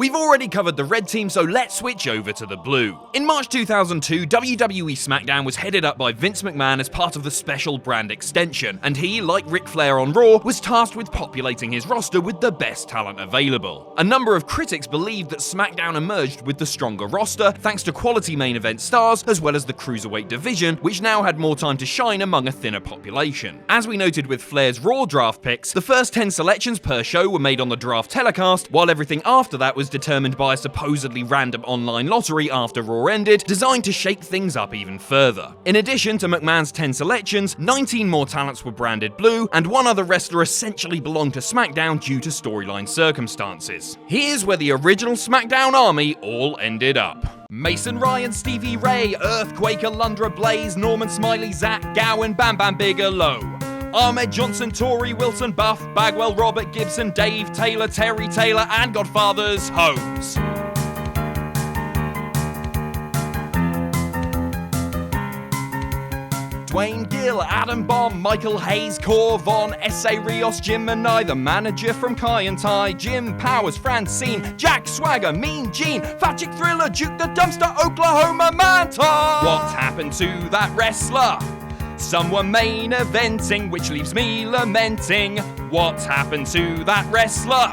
We've already covered the red team, so let's switch over to the blue. In March 2002, WWE SmackDown was headed up by Vince McMahon as part of the special brand extension, and he, like Ric Flair on Raw, was tasked with populating his roster with the best talent available. A number of critics believed that SmackDown emerged with the stronger roster, thanks to quality main event stars, as well as the cruiserweight division, which now had more time to shine among a thinner population. As we noted with Flair's Raw draft picks, the first 10 selections per show were made on the draft telecast, while everything after that was determined by a supposedly random online lottery after Raw ended, designed to shake things up even further. In addition to McMahon's 10 selections, 19 more talents were branded blue, and one other wrestler essentially belonged to SmackDown due to storyline circumstances. Here's where the original SmackDown army all ended up. Mason Ryan, Stevie Ray, Earthquake, Alundra Blaze, Norman Smiley, Zach Gowen, Bam Bam Bigelow, Ahmed Johnson, Torrie Wilson, Buff, Bagwell, Robert Gibson, Dave Taylor, Terry Taylor, and Godfather's Holmes. Dwayne Gill, Adam Bomb, Michael Hayes, Cor Von, S.A. Rios, Jim Manai, the manager from Kai and Tai, Jim Powers, Francine, Jack Swagger, Mean Gene, Fat Chick Thriller, Duke the Dumpster, Oklahoma Manta. What happened to that wrestler? Some were main eventing, which leaves me lamenting. What's happened to that wrestler?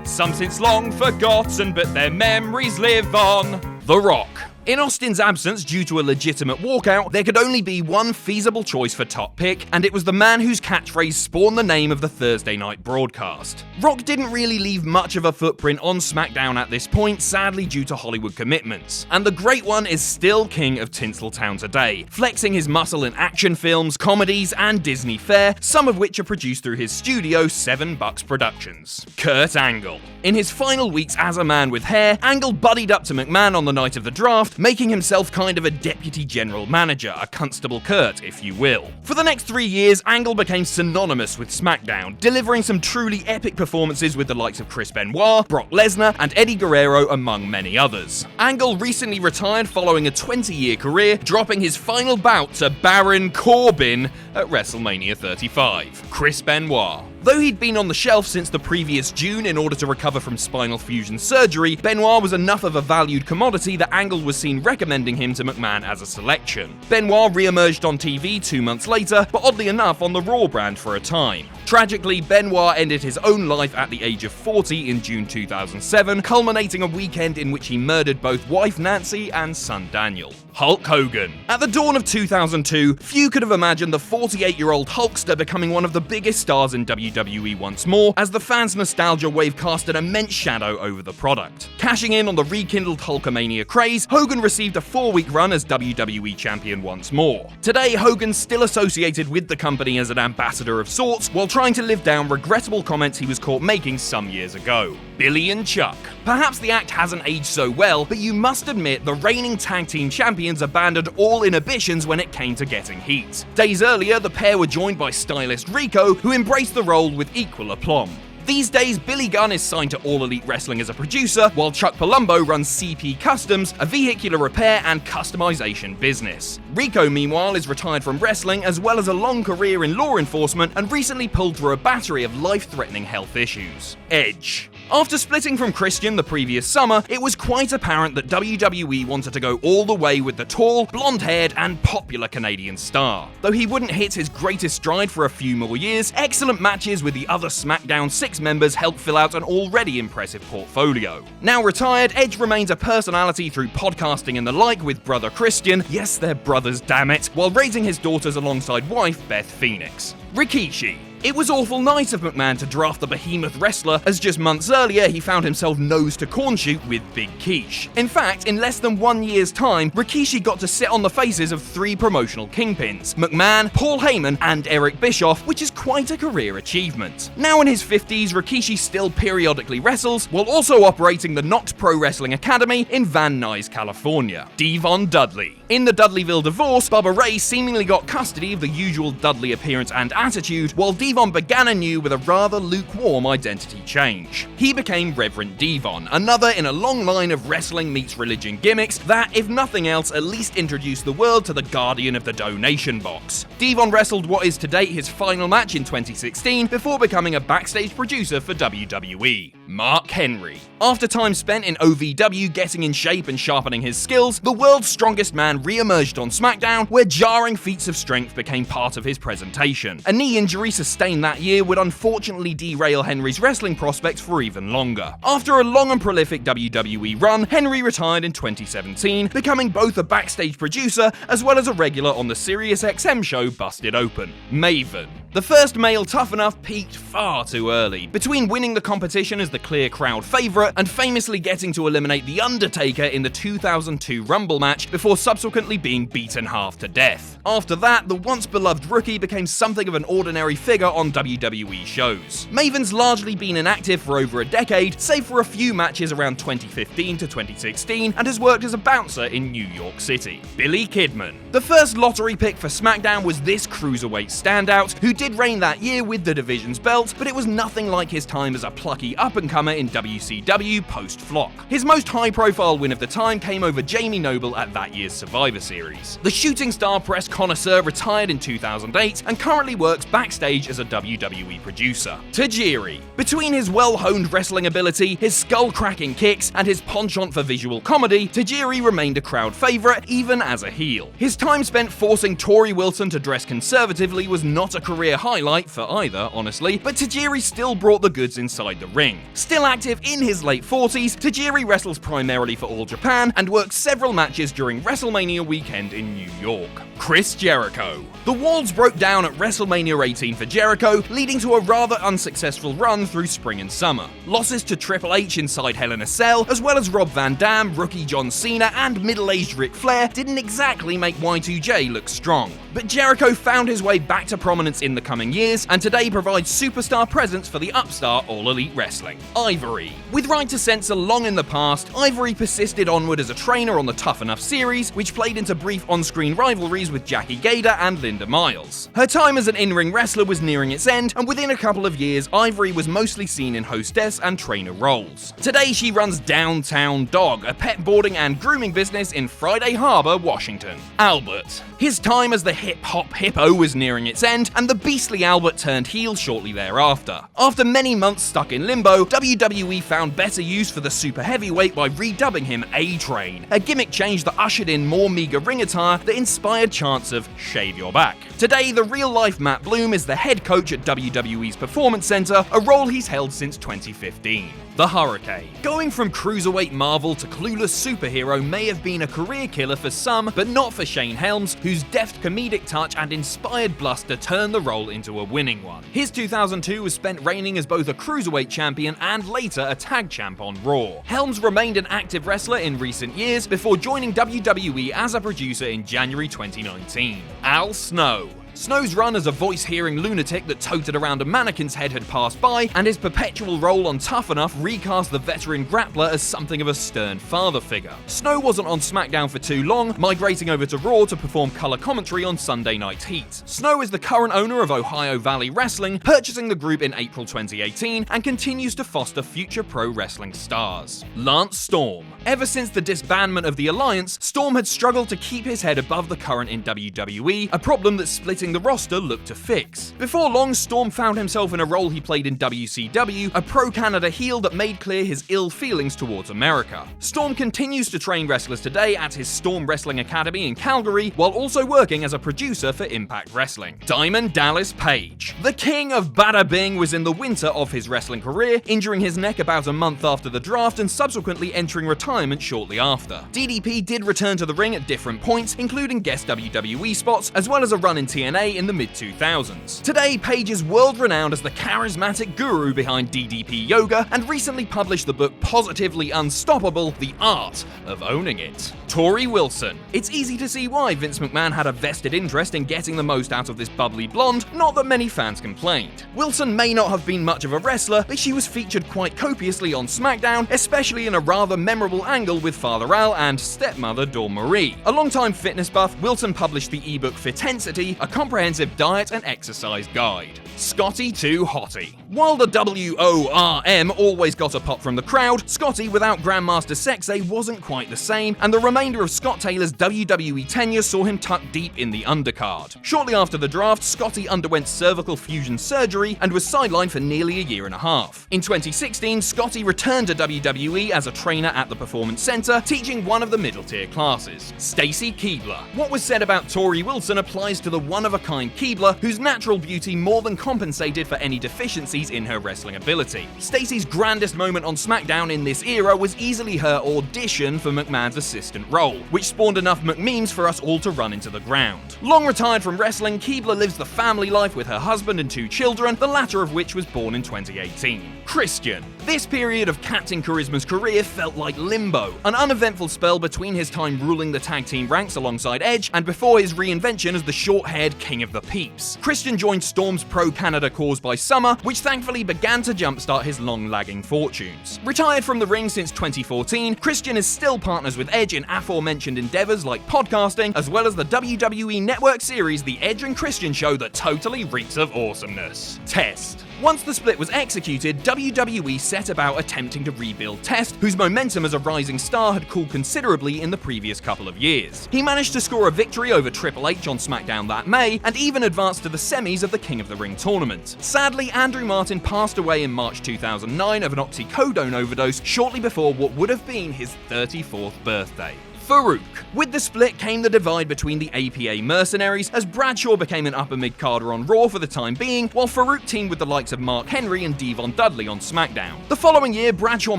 Some since long forgotten, but their memories live on. The Rock. In Austin's absence due to a legitimate walkout, there could only be one feasible choice for top pick, and it was the man whose catchphrase spawned the name of the Thursday night broadcast. Rock didn't really leave much of a footprint on SmackDown at this point, sadly due to Hollywood commitments. And the Great One is still king of Tinseltown today, flexing his muscle in action films, comedies, and Disney fare, some of which are produced through his studio, 7 Bucks Productions. Kurt Angle. In his final weeks as a man with hair, Angle buddied up to McMahon on the night of the draft, making himself kind of a deputy general manager, a Constable Kurt, if you will. For the next 3 years, Angle became synonymous with SmackDown, delivering some truly epic performances with the likes of Chris Benoit, Brock Lesnar, and Eddie Guerrero, among many others. Angle recently retired following a 20-year career, dropping his final bout to Baron Corbin at WrestleMania 35. Chris Benoit. Though he'd been on the shelf since the previous June in order to recover from spinal fusion surgery, Benoit was enough of a valued commodity that Angle was seen recommending him to McMahon as a selection. Benoit re-emerged on TV 2 months later, but oddly enough on the Raw brand for a time. Tragically, Benoit ended his own life at the age of 40 in June 2007, culminating a weekend in which he murdered both wife Nancy and son Daniel. Hulk Hogan. At the dawn of 2002, few could have imagined the 48-year-old Hulkster becoming one of the biggest stars in WWE once more, as the fans' nostalgia wave cast an immense shadow over the product. Cashing in on the rekindled Hulkamania craze, Hogan received a 4-week run as WWE champion once more. Today, Hogan's still associated with the company as an ambassador of sorts, while trying to live down regrettable comments he was caught making some years ago. Billy and Chuck. Perhaps the act hasn't aged so well, but you must admit the reigning tag team champions abandoned all inhibitions when it came to getting heat. Days earlier, the pair were joined by stylist Rico, who embraced the role with equal aplomb. These days, Billy Gunn is signed to All Elite Wrestling as a producer, while Chuck Palumbo runs CP Customs, a vehicular repair and customization business. Rico, meanwhile, is retired from wrestling as well as a long career in law enforcement and recently pulled through a battery of life-threatening health issues. Edge. After splitting from Christian the previous summer, it was quite apparent that WWE wanted to go all the way with the tall, blonde-haired, and popular Canadian star. Though he wouldn't hit his greatest stride for a few more years, excellent matches with the other SmackDown 6 members helped fill out an already impressive portfolio. Now retired, Edge remains a personality through podcasting and the like with brother Christian, yes they're brothers damn it, while raising his daughters alongside wife Beth Phoenix. Rikishi. It was awful nice of McMahon to draft the behemoth wrestler, as just months earlier he found himself nose to corn shoot with Big Quiche. In fact, in less than 1 year's time, Rikishi got to sit on the faces of 3 promotional kingpins: McMahon, Paul Heyman, and Eric Bischoff, which is quite a career achievement. Now in his 50s, Rikishi still periodically wrestles, while also operating the Knox Pro Wrestling Academy in Van Nuys, California. Devon Dudley. In the Dudleyville divorce, Bubba Ray seemingly got custody of the usual Dudley appearance and attitude, while Devon Devon began anew with a rather lukewarm identity change. He became Reverend Devon, another in a long line of wrestling meets religion gimmicks that, if nothing else, at least introduced the world to the guardian of the donation box. Devon wrestled what is to date his final match in 2016 before becoming a backstage producer for WWE. Mark Henry. After time spent in OVW getting in shape and sharpening his skills, the world's strongest man re-emerged on SmackDown, where jarring feats of strength became part of his presentation. A knee injury sustained that year would unfortunately derail Henry's wrestling prospects for even longer. After a long and prolific WWE run, Henry retired in 2017, becoming both a backstage producer as well as a regular on the SiriusXM show Busted Open. Maven. The first male Tough Enough peaked far too early, between winning the competition as the clear crowd favourite and famously getting to eliminate The Undertaker in the 2002 Rumble match before subsequently being beaten half to death. After that, the once beloved rookie became something of an ordinary figure on WWE shows. Maven's largely been inactive for over a decade, save for a few matches around 2015 to 2016, and has worked as a bouncer in New York City. Billy Kidman. The first lottery pick for SmackDown was this cruiserweight standout, who did reign that year with the division's belt, but it was nothing like his time as a plucky up-and-comer in WCW post-Flock. His most high-profile win of the time came over Jamie Noble at that year's Survivor Series. The shooting star press connoisseur retired in 2008 and currently works backstage as a WWE producer. Tajiri. Between his well-honed wrestling ability, his skull-cracking kicks, and his penchant for visual comedy, Tajiri remained a crowd favourite even as a heel. His time spent forcing Tori Wilson to dress conservatively was not a career highlight for either, honestly, but Tajiri still brought the goods inside the ring. Still active in his late 40s, Tajiri wrestles primarily for All Japan and works several matches during WrestleMania weekend in New York. Chris Jericho. The walls broke down at WrestleMania 18 for Jericho, leading to a rather unsuccessful run through spring and summer. Losses to Triple H inside Hell in a Cell, as well as Rob Van Dam, rookie John Cena, and middle-aged Ric Flair didn't exactly make Y2J look strong. But Jericho found his way back to prominence in the coming years, and today provides superstar presence for the upstart All Elite Wrestling. Ivory. With right to censor long in the past, Ivory persisted onward as a trainer on the Tough Enough series, which played into brief on-screen rivalries with Jackie Gator and Linda Miles. Her time as an in-ring wrestler was nearing its end, and within a couple of years, Ivory was mostly seen in hostess and trainer roles. Today, she runs Downtown Dog, a pet boarding and grooming business in Friday Harbor, Washington. Albert. His time as the hip-hop hippo was nearing its end, and the beastly Albert turned heel shortly thereafter. After many months stuck in limbo, WWE found better use for the super heavyweight by redubbing him A-Train, a gimmick change that ushered in more meager ring attire that inspired chants of "shave your back." Today, the real-life Matt Bloom is the head coach at WWE's Performance Center, a role he's held since 2015. The Hurricane. Going from cruiserweight Marvel to clueless superhero may have been a career killer for some, but not for Shane Helms, whose deft comedic touch and inspired bluster turned the role into a winning one. His 2002 was spent reigning as both a cruiserweight champion and later a tag champ on Raw. Helms remained an active wrestler in recent years before joining WWE as a producer in January 2019. Al Snow. Snow's run as a voice-hearing lunatic that toted around a mannequin's head had passed by, and his perpetual role on Tough Enough recast the veteran grappler as something of a stern father figure. Snow wasn't on SmackDown for too long, migrating over to Raw to perform color commentary on Sunday Night Heat. Snow is the current owner of Ohio Valley Wrestling, purchasing the group in April 2018, and continues to foster future pro wrestling stars. Lance Storm. Ever since the disbandment of the Alliance, Storm had struggled to keep his head above the current in WWE, a problem that splitting the roster looked to fix. Before long, Storm found himself in a role he played in WCW, a pro-Canada heel that made clear his ill feelings towards America. Storm continues to train wrestlers today at his Storm Wrestling Academy in Calgary, while also working as a producer for Impact Wrestling. Diamond Dallas Page. The king of Bada Bing was in the winter of his wrestling career, injuring his neck about a month after the draft and subsequently entering retirement shortly after. DDP did return to the ring at different points, including guest WWE spots, as well as a run in TNA in the mid-2000s. Today, Page is world-renowned as the charismatic guru behind DDP Yoga and recently published the book Positively Unstoppable: The Art of Owning It. Tori Wilson. It's easy to see why Vince McMahon had a vested interest in getting the most out of this bubbly blonde, not that many fans complained. Wilson may not have been much of a wrestler, but she was featured quite copiously on SmackDown, especially in a rather memorable angle with Father Al and stepmother Dawn Marie. A longtime fitness buff, Wilson published the ebook Fitensity, a comprehensive diet and exercise guide. Scotty 2 Hottie. While the WORM always got a pop from the crowd, Scotty without Grandmaster Sexay wasn't quite the same, and the remainder of Scott Taylor's WWE tenure saw him tucked deep in the undercard. Shortly after the draft, Scotty underwent cervical fusion surgery and was sidelined for nearly a year and a half. In 2016, Scotty returned to WWE as a trainer at the Performance Center, teaching one of the middle-tier classes, Stacy Keibler. What was said about Tori Wilson applies to the one-of-a-kind Keibler, whose natural beauty more than compensated for any deficiencies in her wrestling ability. Stacy's grandest moment on SmackDown in this era was easily her audition for McMahon's assistant role, which spawned enough McMemes for us all to run into the ground. Long retired from wrestling, Keibler lives the family life with her husband and 2 children, the latter of which was born in 2018. Christian. This period of Captain Charisma's career felt like limbo, an uneventful spell between his time ruling the tag team ranks alongside Edge and before his reinvention as the short-haired King of the Peeps. Christian joined Storm's pro-Canada cause by summer, which thankfully began to jumpstart his long-lagging fortunes. Retired from the ring since 2014, Christian is still partners with Edge in aforementioned endeavors like podcasting, as well as the WWE Network series The Edge and Christian Show that totally reeks of awesomeness. Test. Once the split was executed, WWE set about attempting to rebuild Test, whose momentum as a rising star had cooled considerably in the previous couple of years. He managed to score a victory over Triple H on SmackDown that May, and even advanced to the semis of the King of the Ring tournament. Sadly, Andrew Martin passed away in March 2009 of an oxycodone overdose shortly before what would have been his 34th birthday. Farouk. With the split came the divide between the APA mercenaries, as Bradshaw became an upper mid-carder on Raw for the time being, while Farouk teamed with the likes of Mark Henry and Devon Dudley on SmackDown. The following year, Bradshaw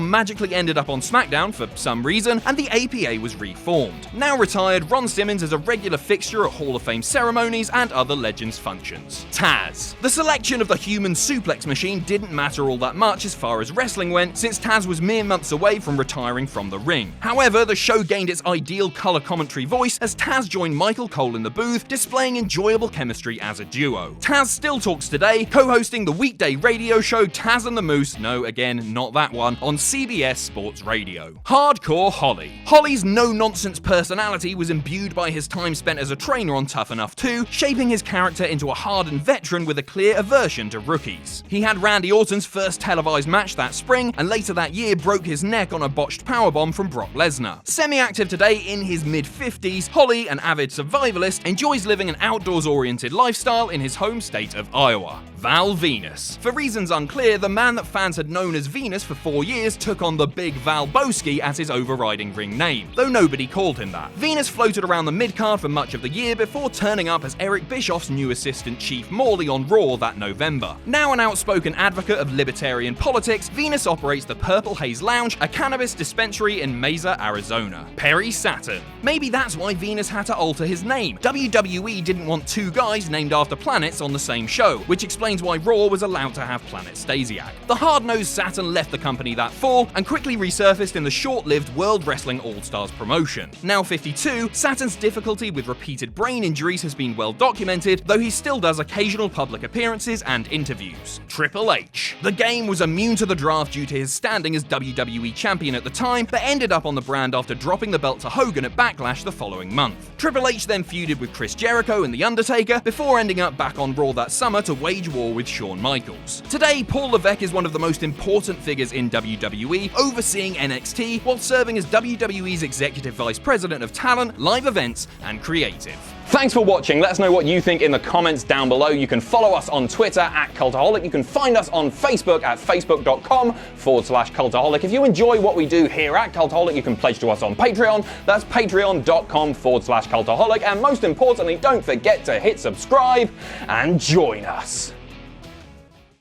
magically ended up on SmackDown for some reason, and the APA was reformed. Now retired, Ron Simmons is a regular fixture at Hall of Fame ceremonies and other Legends functions. Taz. The selection of the human suplex machine didn't matter all that much as far as wrestling went, since Taz was mere months away from retiring from the ring. However, the show gained its ideal color commentary voice as Taz joined Michael Cole in the booth, displaying enjoyable chemistry as a duo. Taz still talks today, co-hosting the weekday radio show Taz and the Moose, no, again, not that one, on CBS Sports Radio. Hardcore Holly. Holly's no-nonsense personality was imbued by his time spent as a trainer on Tough Enough 2, shaping his character into a hardened veteran with a clear aversion to rookies. He had Randy Orton's first televised match that spring, and later that year broke his neck on a botched powerbomb from Brock Lesnar. Semi-active today in his mid-50s, Holly, an avid survivalist, enjoys living an outdoors-oriented lifestyle in his home state of Iowa. Val Venis. For reasons unclear, the man that fans had known as Venus for 4 years took on the Big Val Boski as his overriding ring name, though nobody called him that. Venus floated around the mid-card for much of the year before turning up as Eric Bischoff's new assistant Chief Morley on Raw that November. Now an outspoken advocate of libertarian politics, Venus operates the Purple Haze Lounge, a cannabis dispensary in Mesa, Arizona. Perry Saturn. Maybe that's why Venus had to alter his name. WWE didn't want 2 guys named after planets on the same show, which explains why Raw was allowed to have Planet Stasiak. The hard-nosed Saturn left the company that fall and quickly resurfaced in the short-lived World Wrestling All-Stars promotion. Now 52, Saturn's difficulty with repeated brain injuries has been well documented, though he still does occasional public appearances and interviews. Triple H. The Game was immune to the draft due to his standing as WWE champion at the time, but ended up on the brand after dropping the belt to Hogan at Backlash the following month. Triple H then feuded with Chris Jericho and The Undertaker, before ending up back on Raw that summer to wage war with Shawn Michaels. Today, Paul Levesque is one of the most important figures in WWE, overseeing NXT while serving as WWE's Executive Vice President of Talent, Live Events, and Creative. Thanks for watching. Let us know what you think in the comments down below. You can follow us on Twitter at Cultaholic. You can find us on Facebook at facebook.com/Cultaholic. If you enjoy what we do here at Cultaholic, you can pledge to us on Patreon. That's patreon.com/Cultaholic. And most importantly, don't forget to hit subscribe and join us.